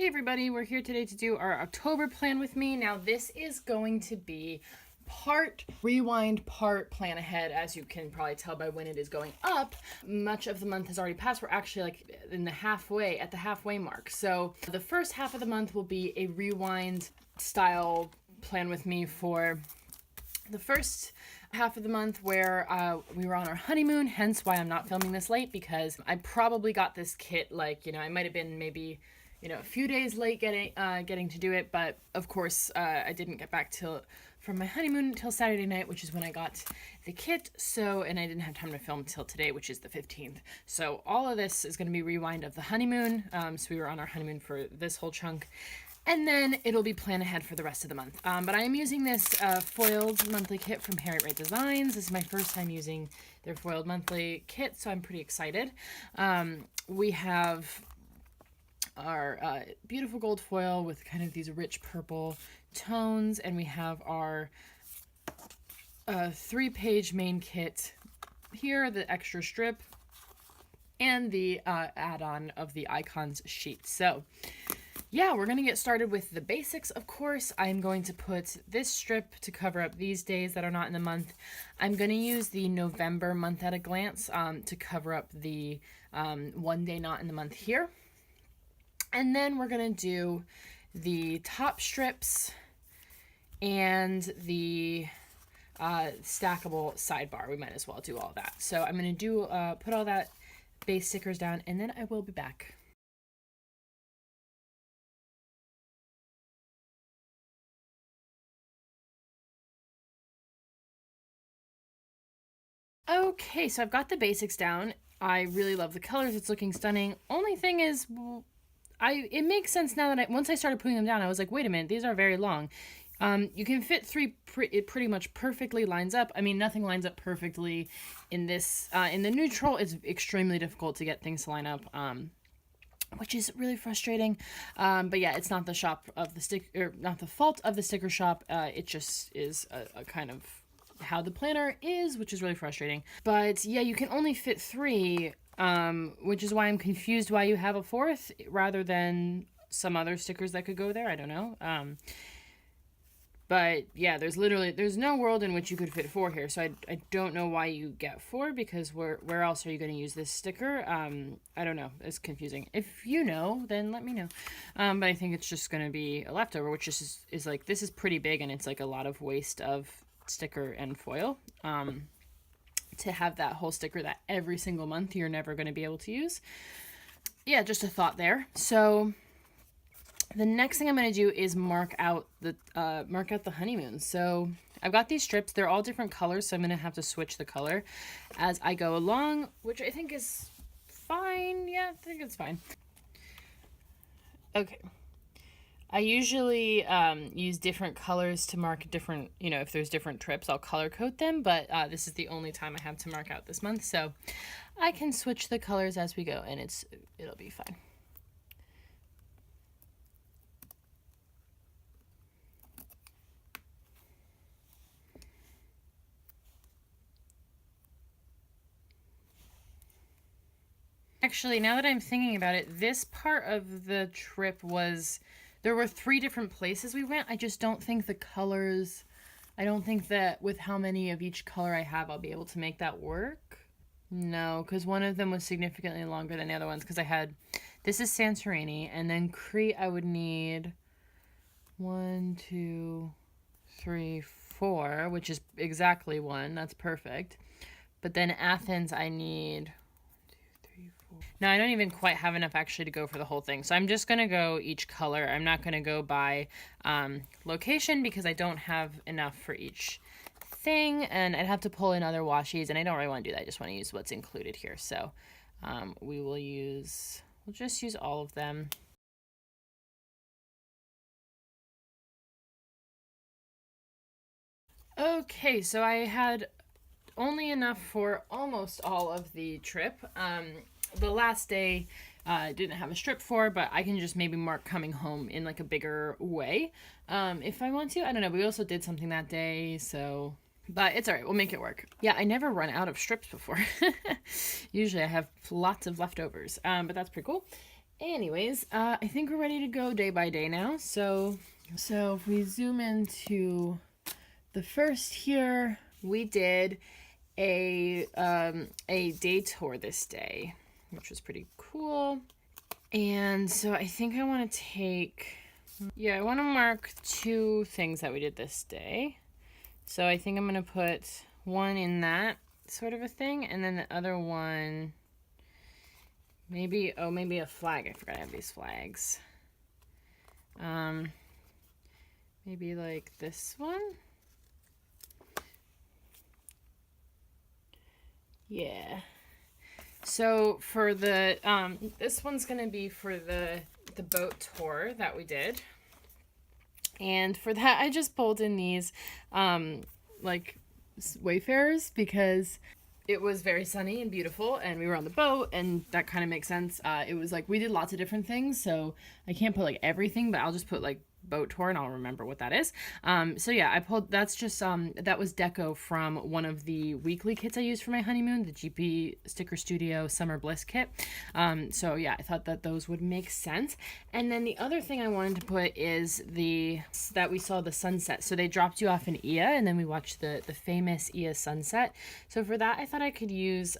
Hey everybody, we're here today to do our October plan with me. Now this is going to be part rewind, part plan ahead, as you can probably tell by when it is going up. Much of the month has already passed. We're actually like in the halfway mark. So the first half of the month will be a rewind style plan with me for the first half of the month where we were on our honeymoon, hence why I'm not filming this late, because I probably got this kit like, I might have been maybe a few days late getting to do it, but of course I didn't get back from my honeymoon until Saturday night, which is when I got the kit. So, and I didn't have time to film till today, which is the 15th. So all of this is going to be rewind of the honeymoon. So we were on our honeymoon for this whole chunk. And then it'll be plan ahead for the rest of the month. But I am using this foiled monthly kit from Harriet Wright Designs. This is my first time using their foiled monthly kit, so I'm pretty excited. We have our beautiful gold foil with kind of these rich purple tones, and we have our 3-page main kit here, the extra strip, and the add-on of the icons sheet. So yeah, we're going to get started with the basics, of course. I'm going to put this strip to cover up these days that are not in the month. I'm going to use the November month at a glance to cover up the one day not in the month here. And then we're going to do the top strips and the stackable sidebar. We might as well do all that. So I'm going to put all that base stickers down, and then I will be back. Okay, so I've got the basics down. I really love the colors. It's looking stunning. Only thing is, it makes sense now that once I started putting them down, I was like, wait a minute, these are very long. You can fit 3, it pretty much perfectly lines up. I mean, nothing lines up perfectly in this. In the neutral, it's extremely difficult to get things to line up, which is really frustrating. But yeah, it's not the not the fault of the sticker shop. It just is a kind of how the planner is, which is really frustrating. But yeah, you can only fit 3, which is why I'm confused why you have a 4th rather than some other stickers that could go there. I don't know. But yeah, there's no world in which you could fit 4 here. So I don't know why you get 4, because where else are you going to use this sticker? I don't know. It's confusing. If you know, then let me know. But I think it's just going to be a leftover, which is like, this is pretty big, and it's like a lot of waste of sticker and foil. To have that whole sticker that every single month you're never going to be able to use. Yeah, just a thought there. So the next thing I'm going to do is mark out the honeymoon. So I've got these strips. They're all different colors, so I'm going to have to switch the color as I go along, which I think is fine. Yeah, I think it's fine. Okay. I usually use different colors to mark different, if there's different trips, I'll color code them, but this is the only time I have to mark out this month, so I can switch the colors as we go, and it'll be fine. Actually, now that I'm thinking about it, this part of the trip there were 3 different places we went. I just don't think the colors, I don't think that with how many of each color I have, I'll be able to make that work. No, because one of them was significantly longer than the other ones, because this is Santorini, and then Crete I would need 1, 2, 3, 4, which is exactly 1. That's perfect. But then Athens I need... No, I don't even quite have enough actually to go for the whole thing. So I'm just going to go each color. I'm not going to go by location, because I don't have enough for each thing. And I'd have to pull in other washies, and I don't really want to do that. I just want to use what's included here. So we'll just use all of them. Okay, so I had only enough for almost all of the trip. The last day didn't have a strip for, but I can just maybe mark coming home in like a bigger way if I want to. I don't know. We also did something that day, so But it's all right. We'll make it work. Yeah, I never run out of strips before. Usually I have lots of leftovers, but that's pretty cool. Anyways, I think we're ready to go day by day now. So if we zoom into the first here, we did a day tour this day, which was pretty cool. And so I think I want to take, yeah, I want to mark 2 things that we did this day. So I think I'm going to put one in that sort of a thing, and then the other one, maybe a flag. I forgot I have these flags. Maybe like this one. Yeah. So for the this one's gonna be for the boat tour that we did, and for that I just pulled in these like Wayfarers because it was very sunny and beautiful, and we were on the boat, and that kind of makes sense. It was like we did lots of different things, so I can't put like everything, but I'll just put like boat tour and I'll remember what that is. So yeah, I pulled, that's just that was deco from one of the weekly kits I used for my honeymoon, the GP Sticker Studio Summer Bliss kit. So yeah, I thought that those would make sense. And then the other thing I wanted to put is that we saw the sunset. So they dropped you off in Ia, and then we watched the famous Ia sunset. So for that I thought I could use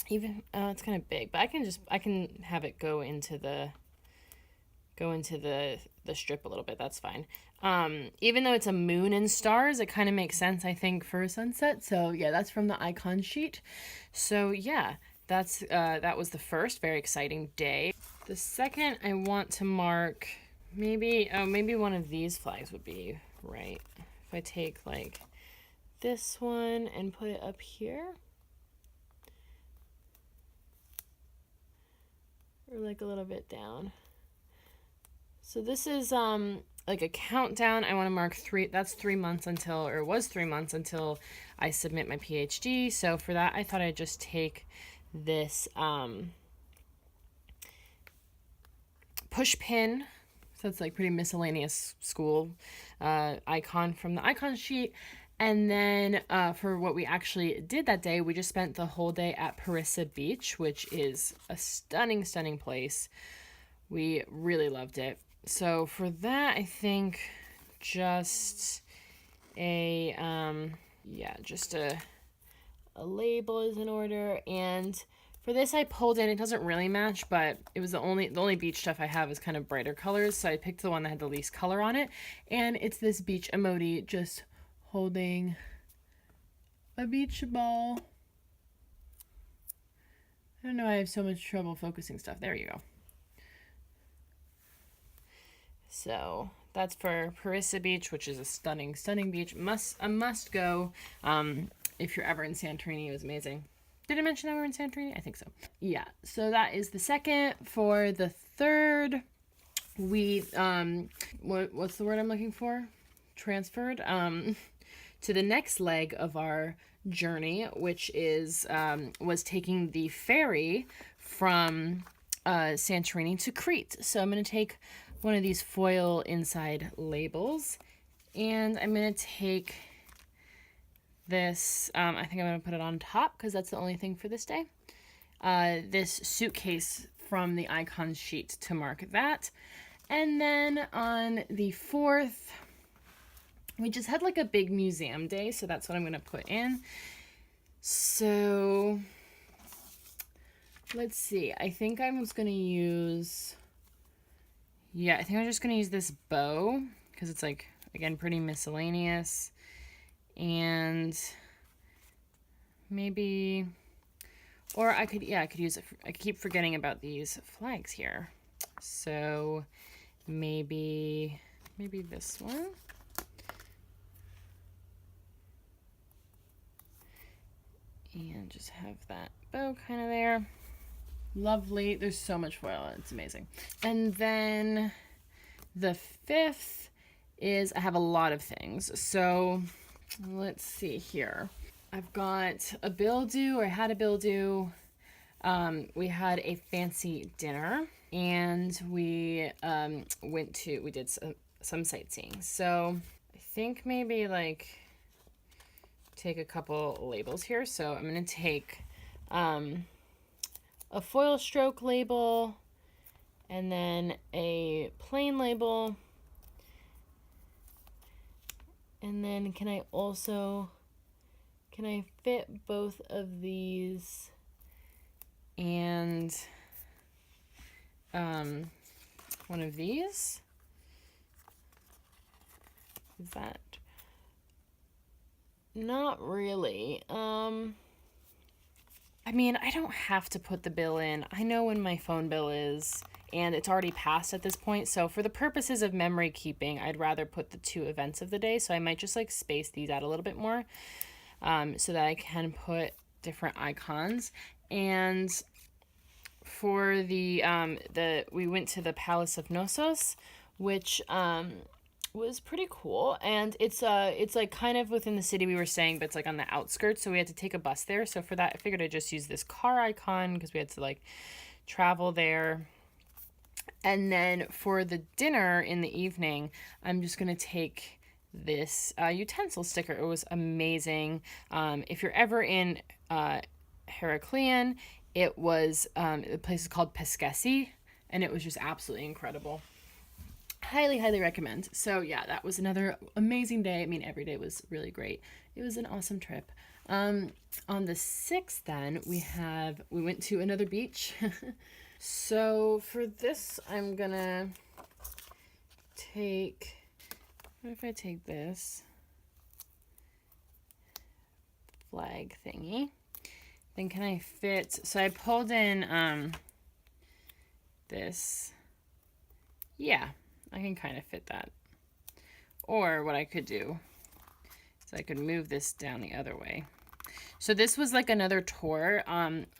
even it's kind of big, but I can have it go into the strip a little bit. That's fine. Even though it's a moon and stars, it kind of makes sense, I think, for a sunset. So yeah, that's from the icon sheet. So yeah, that's that was the first very exciting day. The second, I want to mark maybe one of these flags would be right. If I take like this one and put it up here, or like a little bit down. So this is like a countdown. I want to mark 3, that's 3 months until, or it was 3 months until I submit my PhD. So for that, I thought I'd just take this push pin. So it's like pretty miscellaneous school icon from the icon sheet. And then for what we actually did that day, we just spent the whole day at Parissa Beach, which is a stunning, stunning place. We really loved it. So for that, I think just a label is in order. And for this, I pulled in, it doesn't really match, but it was the only beach stuff I have is kind of brighter colors, so I picked the one that had the least color on it. And it's this beach emoji just holding a beach ball. I don't know why I have so much trouble focusing stuff. There you go. So that's for Parissa Beach, which is a stunning, stunning beach. A must go if you're ever in Santorini. It was amazing. Did I mention that we were in Santorini? I think so. Yeah, so that is the second. For the third, we, what's the word I'm looking for? Transferred to the next leg of our journey, which is was taking the ferry from Santorini to Crete. So I'm going to take one of these foil inside labels, and I'm going to take this, I think I'm going to put it on top because that's the only thing for this day, this suitcase from the icon sheet to mark that. And then on the 4th, we just had like a big museum day, so that's what I'm going to put in. So let's see, I think I was going to use, yeah, I think I'm just going to use this bow because it's like, again, pretty miscellaneous. And maybe, or I could use it. I keep forgetting about these flags here. So maybe this one. And just have that bow kind of there. Lovely. There's so much foil. It's amazing. And then the 5th is I have a lot of things. So let's see here. I've got a bill due, or I had a bill due. We had a fancy dinner, and we did some sightseeing. So I think maybe like take a couple labels here. So I'm going to take a foil stroke label, and then a plain label. And then can I fit both of these and one of these? Is that? Not really. I mean, I don't have to put the bill in. I know when my phone bill is, and it's already passed at this point. So for the purposes of memory keeping, I'd rather put the 2 events of the day. So I might just like space these out a little bit more, so that I can put different icons. And for the we went to the Palace of Knossos, which was pretty cool, and it's like kind of within the city we were staying, but it's like on the outskirts, so we had to take a bus there. So for that, I figured I'd just use this car icon because we had to like travel there. And then for the dinner in the evening, I'm just gonna take this utensil sticker. It was amazing. If you're ever in Heraklion, it was the place is called Pesquesi, and it was just absolutely incredible. Highly recommend. So yeah, that was another amazing day. I mean, every day was really great. It was an awesome trip. On the 6th then we went to another beach. So for this I'm gonna take, what if I take this flag thingy, then can I fit, so I pulled in this, yeah, I can kind of fit that. Or what I could do is I could move this down the other way. So this was like another tour.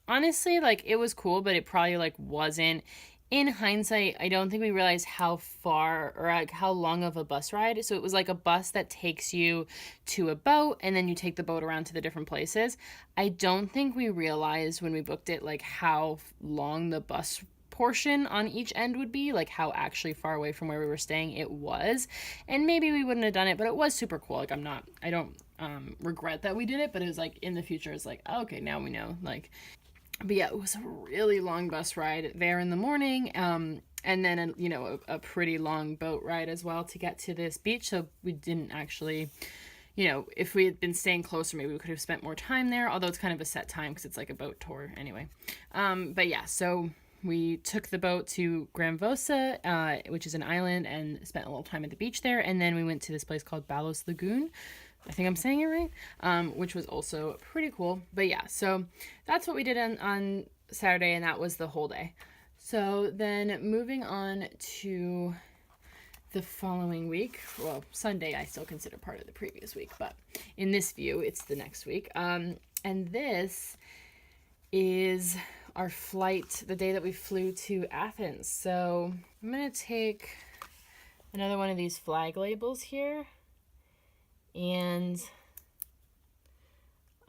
Honestly, like it was cool, but it probably like wasn't. In hindsight, I don't think we realized how far or like how long of a bus ride. So it was like a bus that takes you to a boat and then you take the boat around to the different places. I don't think we realized when we booked it like how long the bus portion on each end would be, like how actually far away from where we were staying it was. And maybe we wouldn't have done it, but it was super cool. Like I don't regret that we did it, but it was like in the future it's like, oh, okay, now we know. Like, but yeah, it was a really long bus ride there in the morning, and then a pretty long boat ride as well to get to this beach. So we didn't actually, if we had been staying closer, maybe we could have spent more time there, although it's kind of a set time because it's like a boat tour anyway. But yeah, so we took the boat to Gramvosa, which is an island, and spent a little time at the beach there. And then we went to this place called Balos Lagoon. I think I'm saying it right, which was also pretty cool. But yeah, so that's what we did on Saturday, and that was the whole day. So then moving on to the following week, well, Sunday I still consider part of the previous week, but in this view, it's the next week. And this is our flight, the day that we flew to Athens. So I'm going to take another one of these flag labels here. And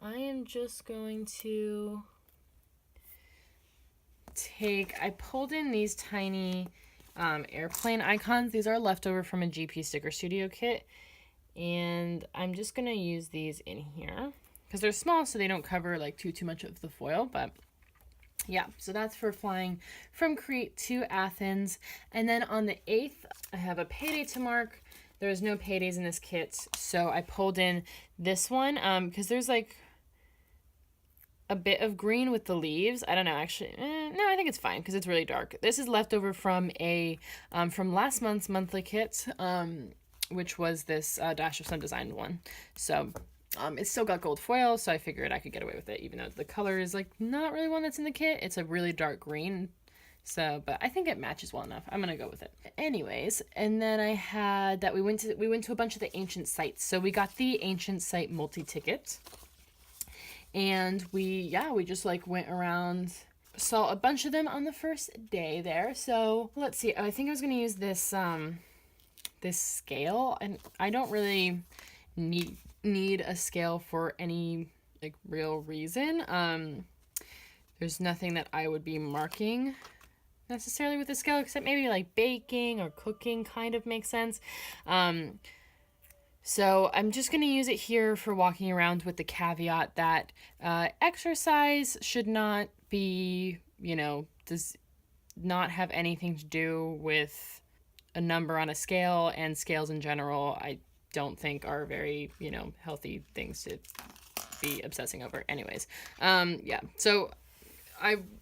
I am just going to I pulled in these tiny airplane icons. These are leftover from a GP Sticker Studio kit. And I'm just going to use these in here because they're small, so they don't cover like too much of the foil. But yeah, so that's for flying from Crete to Athens. And then on the 8th, I have a payday to mark. There's no paydays in this kit, so I pulled in this one because there's like a bit of green with the leaves. I don't know, actually. No, I think it's fine because it's really dark. This is leftover from from last month's monthly kit, which was this Dash of Sun Designed one. So it's still got gold foil, so I figured I could get away with it, even though the color is like not really one that's in the kit. It's a really dark green. So, but I think it matches well enough. I'm gonna go with it. Anyways, and then I had that we went to a bunch of the ancient sites. So we got the ancient site multi-ticket. And we just like went around, saw a bunch of them on the first day there. So let's see. I think I was gonna use this this scale, and I don't really need a scale for any like real reason. There's nothing that I would be marking necessarily with the scale, except maybe like baking or cooking kind of makes sense. So I'm just going to use it here for walking around with the caveat that exercise should not be, not have anything to do with a number on a scale, and scales in general, I don't think are very, healthy things to be obsessing over. Anyways, yeah. So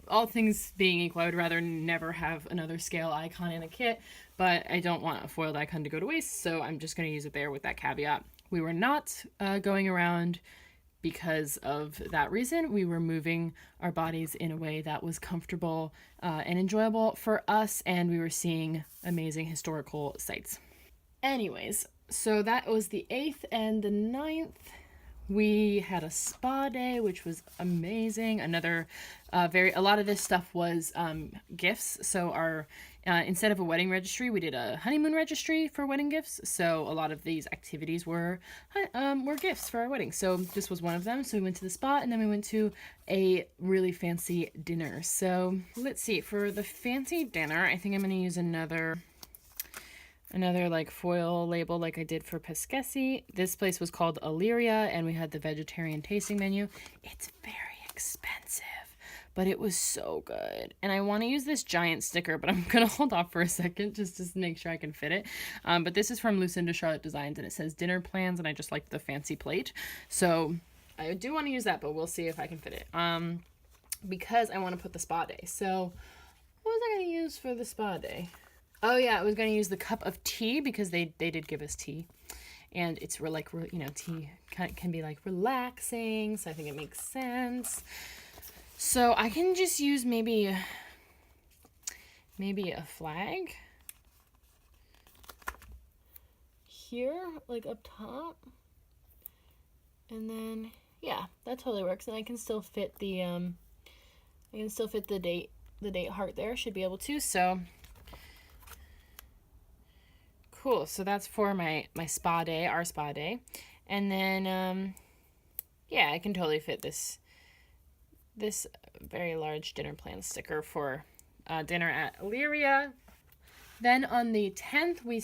all things being equal, I would rather never have another scale icon in a kit, but I don't want a foiled icon to go to waste, so I'm just going to use it there with that caveat. We were not going around because of that reason. We were moving our bodies in a way that was comfortable and enjoyable for us, and we were seeing amazing historical sites. Anyways, so that was the 8th and the 9th. We had a spa day, which was amazing. A lot of this stuff was gifts. So our instead of a wedding registry, we did a honeymoon registry for wedding gifts. So a lot of these activities were gifts for our wedding. So this was one of them. So we went to the spa, and then we went to a really fancy dinner. So let's see, for the fancy dinner, I think I'm going to use another like foil label like I did for Pesquesi. This place was called Illyria, and we had the vegetarian tasting menu. It's very expensive, but it was so good. And I want to use this giant sticker, but I'm going to hold off for a second just to make sure I can fit it. But this is from Lucinda Charlotte Designs, and it says dinner plans, and I just like the fancy plate. So I do want to use that, but we'll see if I can fit it. Because I want to put the spa day. So what was I going to use for the spa day? Oh yeah, I was going to use the cup of tea because they did give us tea. And it's tea can be like relaxing, so I think it makes sense. So I can just use maybe a flag here, like up top. And then, yeah, that totally works. And I can still fit the date heart there, should be able to, so... Cool, so that's for my spa day, our spa day. And then, yeah, I can totally fit this very large dinner plan sticker for dinner at Illyria. Then on the 10th, we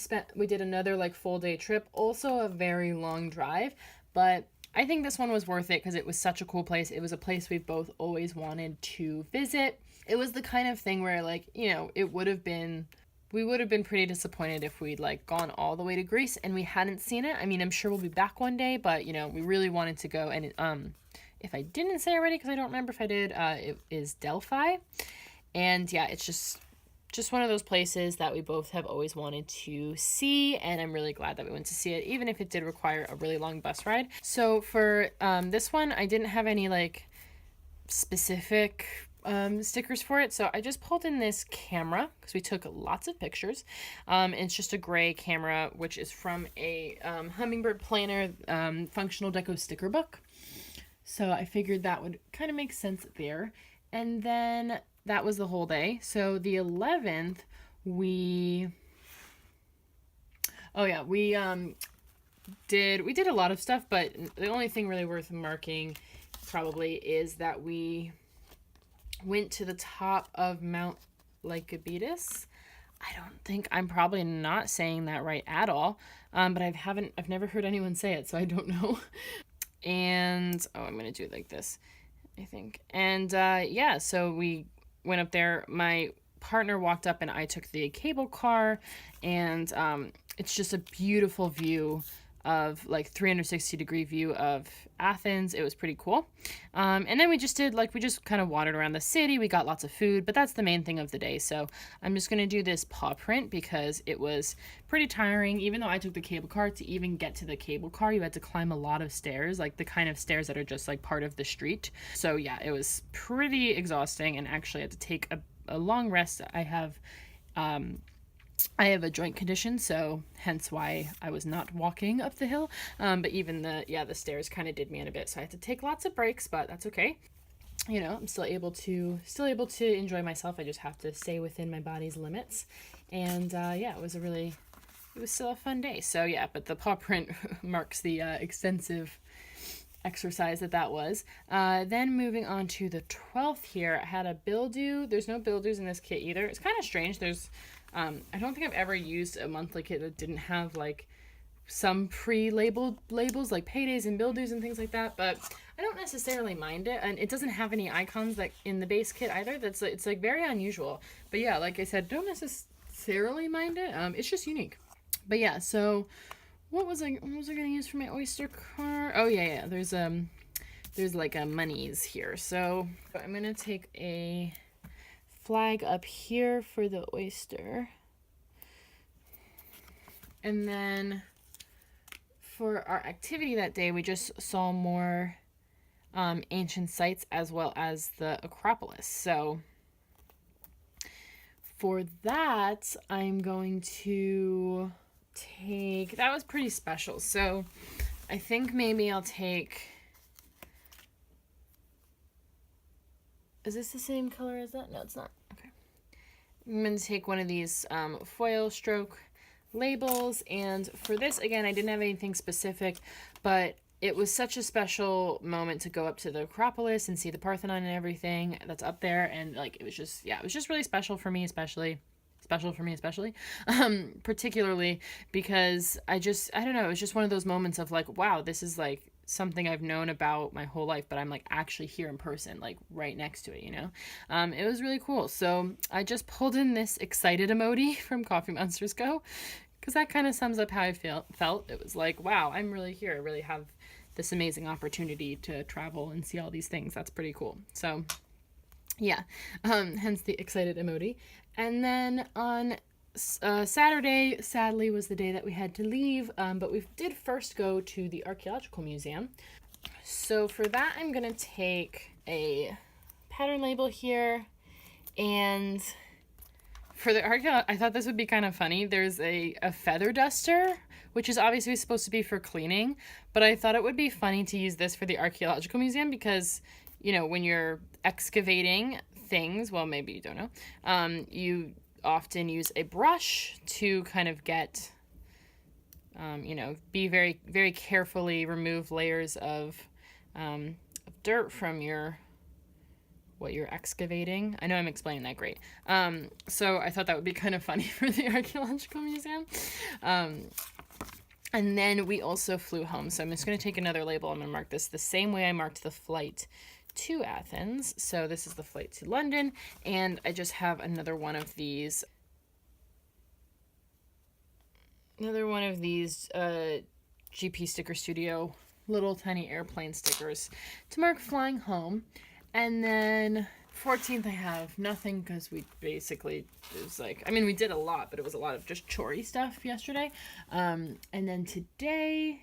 did another like full day trip, also a very long drive, but I think this one was worth it because it was such a cool place. It was a place we've both always wanted to visit. It was the kind of thing where we would have been pretty disappointed if we'd like gone all the way to Greece and we hadn't seen it. I mean, I'm sure we'll be back one day, but we really wanted to go. And if I didn't say already, because I don't remember if I did, it is Delphi. And yeah, it's just one of those places that we both have always wanted to see, and I'm really glad that we went to see it, even if it did require a really long bus ride. So for this one, I didn't have any like specific stickers for it, so I just pulled in this camera because we took lots of pictures. It's just a gray camera, which is from a Hummingbird Planner functional deco sticker book, so I figured that would kind of make sense there. And then that was the whole day. So the 11th, we did a lot of stuff, but the only thing really worth marking probably is that we went to the top of Mount Lycabettus. I'm probably not saying that right at all, but I've never heard anyone say it, so I don't know. And I'm gonna do it like this, I think. And yeah, so we went up there. My partner walked up and I took the cable car, and it's just a beautiful view of like 360-degree view of Athens. It was pretty cool. And then we just kind of wandered around the city. We got lots of food, but that's the main thing of the day. So I'm just going to do this paw print because it was pretty tiring. Even though I took the cable car, to even get to the cable car, you had to climb a lot of stairs, like the kind of stairs that are just like part of the street. So yeah, it was pretty exhausting, and actually I had to take a long rest. I have a joint condition, so hence why I was not walking up the hill. But even the stairs kind of did me in a bit, so I had to take lots of breaks, but that's okay. I'm still able to enjoy myself. I just have to stay within my body's limits. And yeah, it was still a fun day. So yeah, but the paw print marks the extensive exercise that was. Then moving on to the 12th here, I had a bildew. There's no bildews in this kit either. It's kind of strange. There's I don't think I've ever used a monthly kit that didn't have like some pre-labeled labels like paydays and bildews and things like that, but I don't necessarily mind it, and it doesn't have any icons that in the base kit either. It's like very unusual. But yeah, like I said, don't necessarily mind it. It's just unique. But yeah, so what was I gonna use for my Oyster card? Oh yeah, there's like a monies here. So I'm gonna take a flag up here for the Oyster. And then for our activity that day, we just saw more ancient sites as well as the Acropolis. So for that, I'm going to take, that was pretty special. So I think maybe I'll take, is this the same color as that? No, it's not. Okay. I'm going to take one of these foil stroke labels, and for this, again, I didn't have anything specific, but it was such a special moment to go up to the Acropolis and see the Parthenon and everything that's up there, and like it was just really special for me, especially particularly because I don't know, it was just one of those moments of like, wow, this is like something I've known about my whole life, but I'm like actually here in person, like right next to it, you know. It was really cool. So I just pulled in this excited emoji from Coffee Monsters Go, because that kind of sums up how I felt. It was like, wow, I'm really here. I really have this amazing opportunity to travel and see all these things. That's pretty cool. So yeah, hence the excited emoji. And then on Saturday, sadly, was the day that we had to leave, but we did first go to the Archaeological Museum. So for that, I'm going to take a pattern label here, and for the I thought this would be kind of funny. There's a feather duster, which is obviously supposed to be for cleaning, but I thought it would be funny to use this for the Archaeological Museum because, you know, when you're excavating things, well, maybe you don't know, you often use a brush to kind of get, you know, be very, very carefully remove layers of dirt from what you're excavating. I know I'm explaining that great. So I thought that would be kind of funny for the Archaeological Museum. And then we also flew home. So I'm just going to take another label. I'm going to mark this the same way I marked the flight to Athens. So this is the flight to London. And I just have another one of these. GP Sticker Studio little tiny airplane stickers to mark flying home. And then 14th, I have nothing because we basically, it was like, I mean, we did a lot, but it was a lot of just chore-y stuff yesterday. And then today,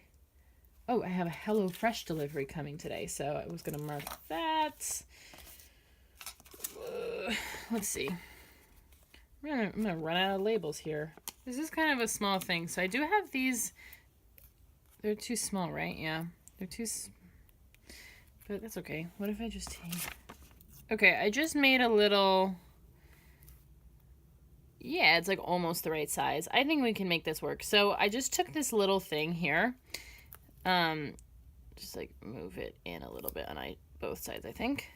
oh, I have a HelloFresh delivery coming today, so I was going to mark that. Let's see. I'm gonna run out of labels here. This is kind of a small thing, so I do have these. They're too small, right? Yeah, they're too. But that's okay. What if I just take? Okay, I just made a little. Yeah, it's like almost the right size. I think we can make this work. So I just took this little thing here. Just like move it in a little bit on both sides, I think.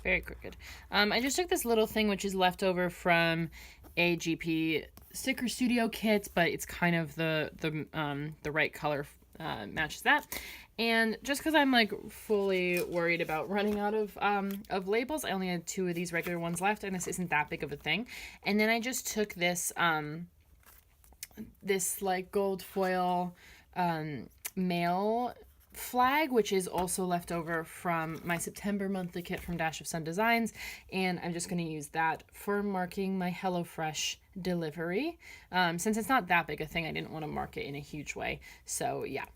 Very crooked. I just took this little thing which is left over from a GP Sticker Studio kit, but it's kind of the right color, matches that. And just because I'm like fully worried about running out of labels, I only had 2 of these regular ones left, and this isn't that big of a thing. And then I just took this this like gold foil mail flag, which is also left over from my September monthly kit from Dash of Sun Designs, and I'm just going to use that for marking my HelloFresh delivery. Since it's not that big a thing, I didn't want to mark it in a huge way. So yeah,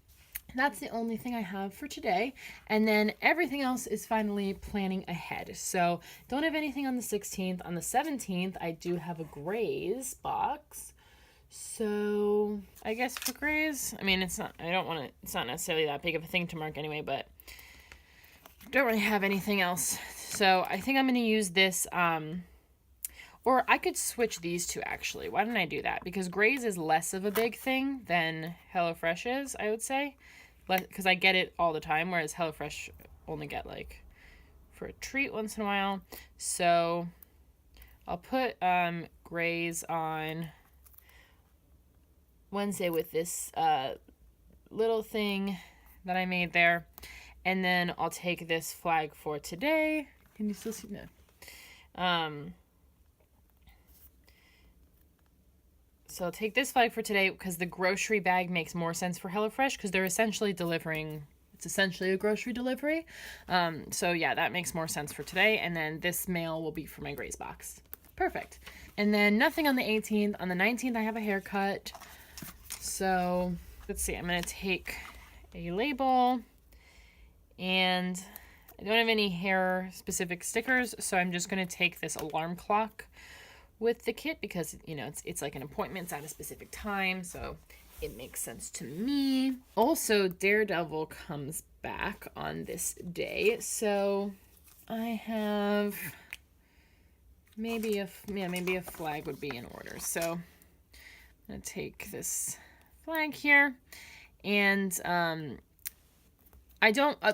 that's the only thing I have for today. And then everything else is finally planning ahead. So don't have anything on the 16th. On the 17th, I do have a Grays box. So I guess for Grays, I mean, it's not necessarily that big of a thing to mark anyway, but don't really have anything else. So I think I'm going to use this, or I could switch these two actually. Why don't I do that? Because Grays is less of a big thing than HelloFresh is, I would say, because I get it all the time, whereas HelloFresh only get like for a treat once in a while. So I'll put Grays on Wednesday with this little thing, that I made there. And then I'll take this flag for today. Can you still see? No. So I'll take this flag for today because the grocery bag makes more sense for HelloFresh because they're essentially delivering. It's essentially a grocery delivery. So yeah, that makes more sense for today. And then this mail will be for my Graze box. Perfect. And then nothing on the 18th. On the 19th, I have a haircut. So let's see. I'm going to take a label. And I don't have any hair specific stickers. So I'm just going to take this alarm clock with the kit because, you know, it's like an appointment. It's at a specific time. So it makes sense to me. Also, Daredevil comes back on this day. So I have... Maybe a flag would be in order. So I'm going to take this flag here. And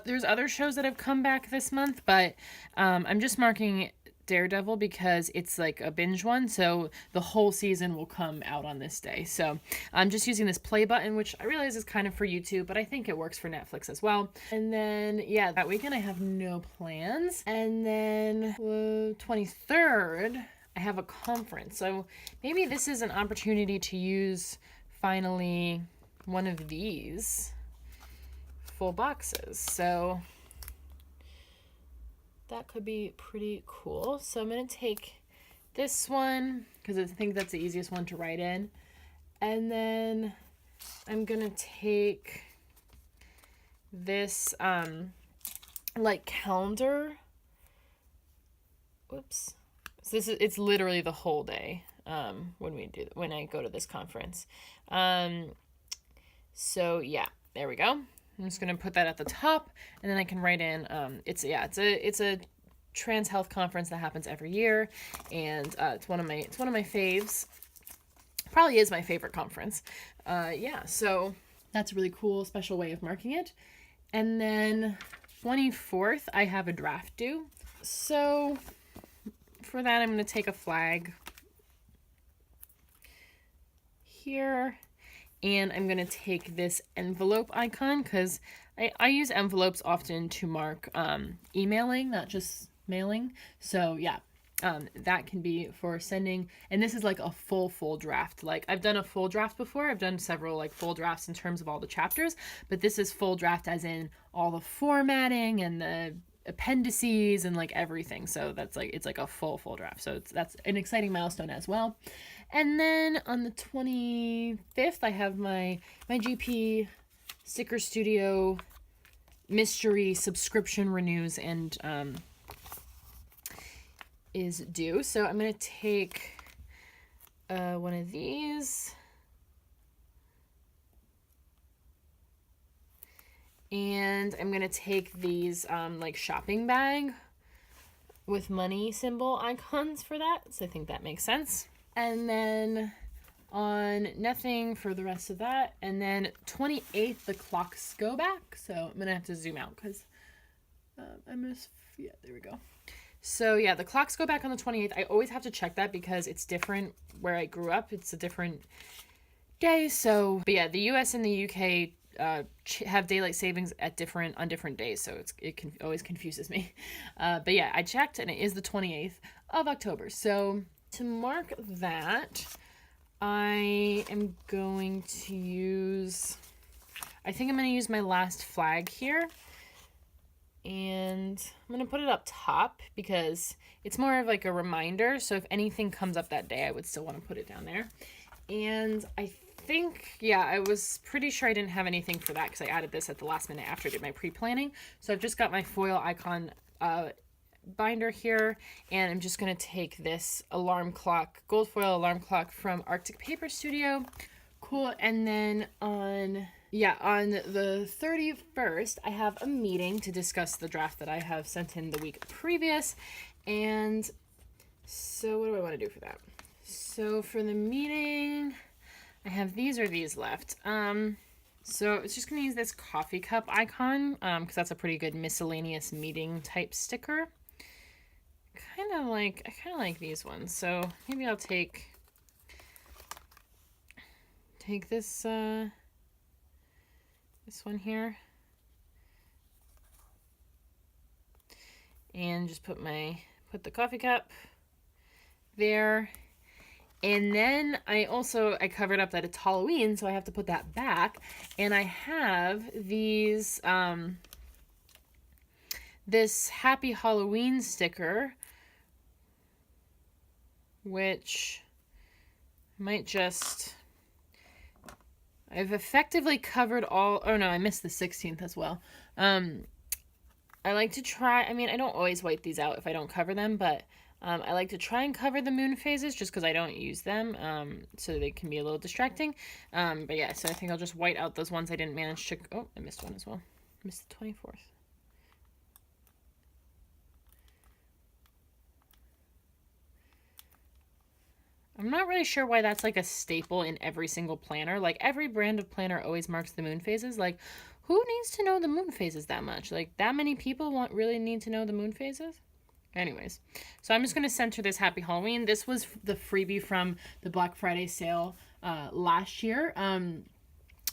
there's other shows that have come back this month, but I'm just marking Daredevil because it's like a binge one. So the whole season will come out on this day. So I'm just using this play button, which I realize is kind of for YouTube, but I think it works for Netflix as well. And then, yeah, that weekend I have no plans. And then 23rd, I have a conference. So maybe this is an opportunity to use finally one of these full boxes. So that could be pretty cool. So I'm going to take this one because I think that's the easiest one to write in. And then I'm going to take this like calendar. Whoops. So it's literally the whole day when I go to this conference. So yeah, there we go. I'm just going to put that at the top, and then I can write in, it's a trans health conference that happens every year, and it's one of my faves. Probably is my favorite conference. Yeah, so that's a really cool, special way of marking it. And then 24th, I have a draft due. So for that, I'm going to take a flag here. And I'm going to take this envelope icon because I use envelopes often to mark emailing, not just mailing. So yeah, that can be for sending. And this is like a full draft. Like I've done a full draft before. I've done several like full drafts in terms of all the chapters. But this is full draft as in all the formatting and the appendices and like everything. So that's like, it's like a full draft. So that's an exciting milestone as well. And then on the 25th, I have my GP Sticker Studio mystery subscription renews and is due. So I'm going to take one of these. And I'm going to take these like shopping bag with money symbol icons for that. So I think that makes sense. And then on nothing for the rest of that. And then 28th, the clocks go back. So I'm going to have to zoom out because yeah, there we go. So yeah, the clocks go back on the 28th. I always have to check that because it's different where I grew up. It's a different day. So, but yeah, the US and the UK have daylight savings on different days, so it always confuses me. But yeah, I checked and it is the 28th of October. So to mark that, I am going to use, I think I'm going to use my last flag here. And I'm going to put it up top because it's more of like a reminder. So if anything comes up that day, I would still want to put it down there. And I think, yeah, I was pretty sure I didn't have anything for that because I added this at the last minute after I did my pre-planning. So I've just got my foil icon binder here, and I'm just going to take this alarm clock, gold foil alarm clock from Arctic Paper Studio. Cool. And then on the 31st, I have a meeting to discuss the draft that I have sent in the week previous. And so what do I want to do for that? So for the meeting, I have these left. So it's just going to use this coffee cup icon because that's a pretty good miscellaneous meeting type sticker. I kind of like these ones. So maybe I'll take this this one here. And just put the coffee cup there. And then I covered up that it's Halloween, so I have to put that back. And I have these, this Happy Halloween sticker, which might just, I've effectively covered all, oh no, I missed the 16th as well. I like to try, I mean, I don't always white these out if I don't cover them, but I like to try and cover the moon phases just because I don't use them, so they can be a little distracting. But yeah, so I think I'll just white out those ones I didn't manage to, oh, I missed one as well. I missed the 24th. I'm not really sure why that's like a staple in every single planner. Like every brand of planner always marks the moon phases. Like who needs to know the moon phases that much? Like that many people really need to know the moon phases? Anyways, so I'm just going to center this Happy Halloween. This was the freebie from the Black Friday sale last year.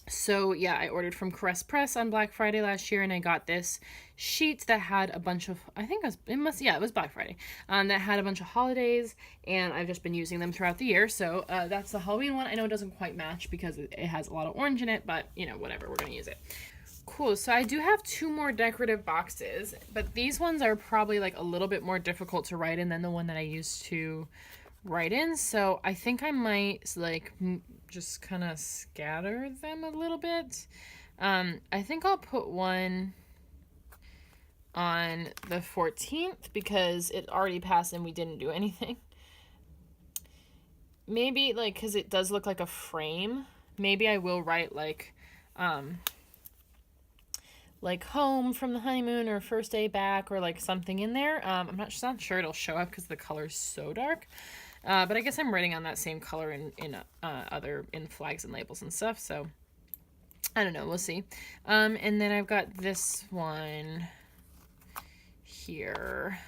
So yeah, I ordered from Caress Press on Black Friday last year, and I got this sheet that had a bunch of, I think it was Black Friday, that had a bunch of holidays, and I've just been using them throughout the year. So that's the Halloween one. I know it doesn't quite match because it has a lot of orange in it, but you know, whatever, we're going to use it. Cool, so I do have 2 more decorative boxes, but these ones are probably like a little bit more difficult to write in than the one that I used to write in, so I think I might like just kind of scatter them a little bit. I think I'll put one on the 14th because it already passed and we didn't do anything. Maybe like, because it does look like a frame, maybe I will write like home from the honeymoon or first day back or like something in there. I'm not sure it'll show up because the color's so dark. But I guess I'm writing on that same color in flags and labels and stuff. So I don't know. We'll see. And then I've got this one here.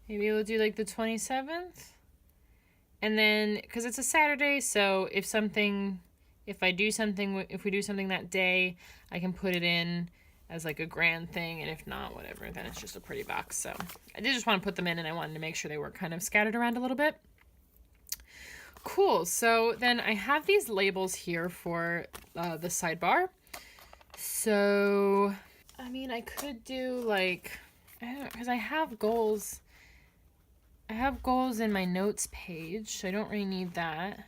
Maybe we'll do like the 27th. And then, because it's a Saturday, so if we do something that day, I can put it in as like a grand thing, and if not, whatever, then it's just a pretty box. So I did just want to put them in, and I wanted to make sure they were kind of scattered around a little bit. Cool, so then I have these labels here for the sidebar. So, I mean, I could do like, I don't know, because I have goals in my notes page, so I don't really need that.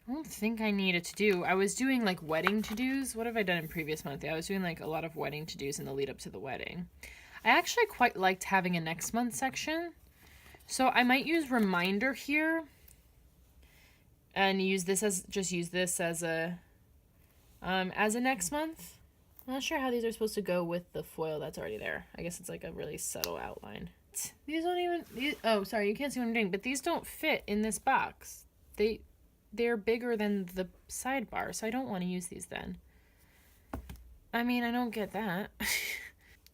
I don't think I need a to-do. I was doing like wedding to-dos. What have I done in previous month? I was doing like a lot of wedding to-dos in the lead up to the wedding. I actually quite liked having a next month section. So I might use reminder here and use this as a next month. I'm not sure how these are supposed to go with the foil that's already there. I guess it's like a really subtle outline. These don't even, oh, sorry, you can't see what I'm doing, but these don't fit in this box. They're bigger than the sidebar, so I don't want to use these then. I mean, I don't get that.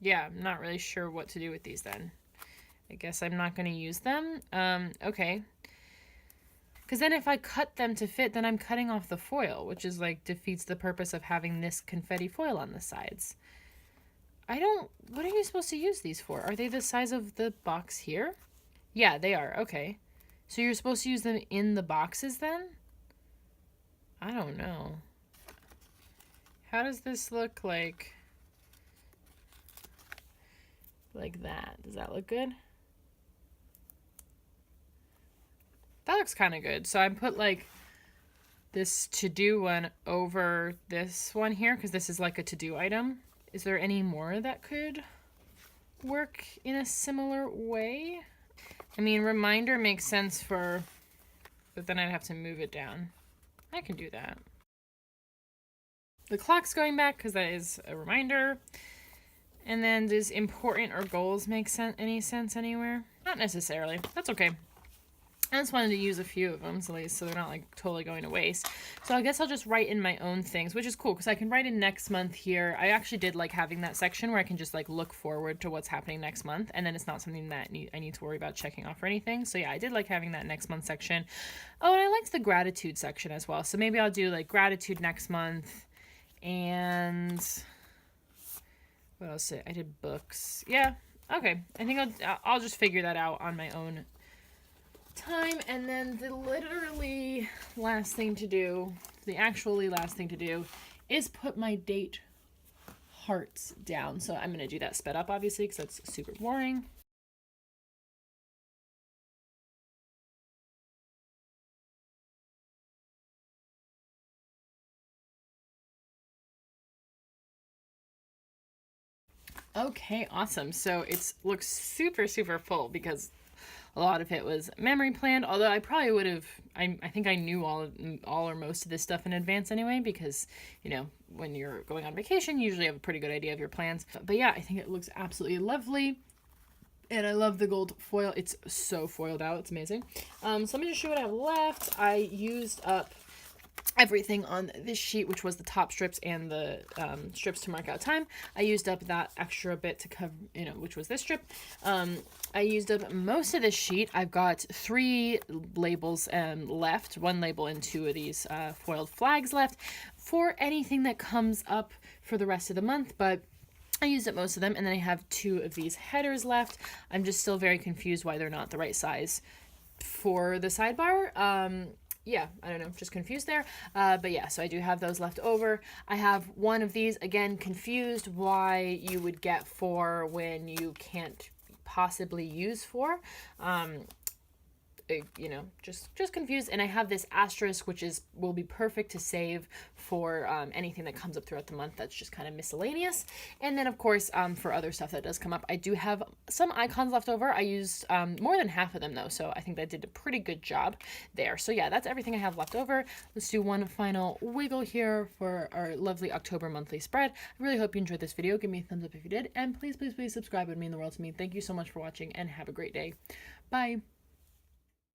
Yeah, I'm not really sure what to do with these then. I guess I'm not going to use them. Okay. Because then if I cut them to fit, then I'm cutting off the foil, which is like defeats the purpose of having this confetti foil on the sides. What are you supposed to use these for? Are they the size of the box here? Yeah, they are. Okay. So you're supposed to use them in the boxes then? I don't know. How does this look like that? Does that look good? That looks kind of good. So I put like this to-do one over this one here because this is like a to-do item. Is there any more that could work in a similar way? I mean, reminder makes sense but then I'd have to move it down. I can do that. The clock's going back because that is a reminder. And then does important or goals make any sense anywhere? Not necessarily. That's okay. I just wanted to use a few of them at least so they're not like totally going to waste. So I guess I'll just write in my own things, which is cool because I can write in next month here. I actually did like having that section where I can just like look forward to what's happening next month, and then it's not something that I need to worry about checking off or anything. So yeah, I did like having that next month section. Oh, and I liked the gratitude section as well. So maybe I'll do like gratitude next month, and What else? I did books. Yeah. Okay. I think I'll just figure that out on my own time. And then the literally last thing to do, the actually last thing to do, is put my date hearts down. So I'm going to do that sped up, obviously, because that's super boring. Okay, awesome. So it looks super, super full because a lot of it was memory planned, although I probably would have, I think I knew all or most of this stuff in advance anyway, because, you know, when you're going on vacation, you usually have a pretty good idea of your plans. But yeah, I think it looks absolutely lovely. And I love the gold foil. It's so foiled out. It's amazing. So let me just show you what I have left. I used up everything on this sheet, which was the top strips and the strips to mark out time. I used up that extra bit to cover, you know, which was this strip. I used up most of this sheet. I've got 3 labels left, 1 label and 2 of these foiled flags left for anything that comes up for the rest of the month, but I used up most of them, and then I have 2 of these headers left. I'm just still very confused why they're not the right size for the sidebar. Yeah, I don't know, just confused there. But yeah, so I do have those left over. I have 1 of these, again, confused why you would get 4 when you can't possibly use 4. You know, just confused. And I have this asterisk, which will be perfect to save for anything that comes up throughout the month that's just kind of miscellaneous. And then of course, for other stuff that does come up, I do have some icons left over. I used more than half of them though, so I think that did a pretty good job there. So yeah, that's everything I have left over. Let's do one final wiggle here for our lovely October monthly spread. I really hope you enjoyed this video. Give me a thumbs up if you did, and please, please, please subscribe. It would mean the world to me. Thank you so much for watching, and have a great day. Bye.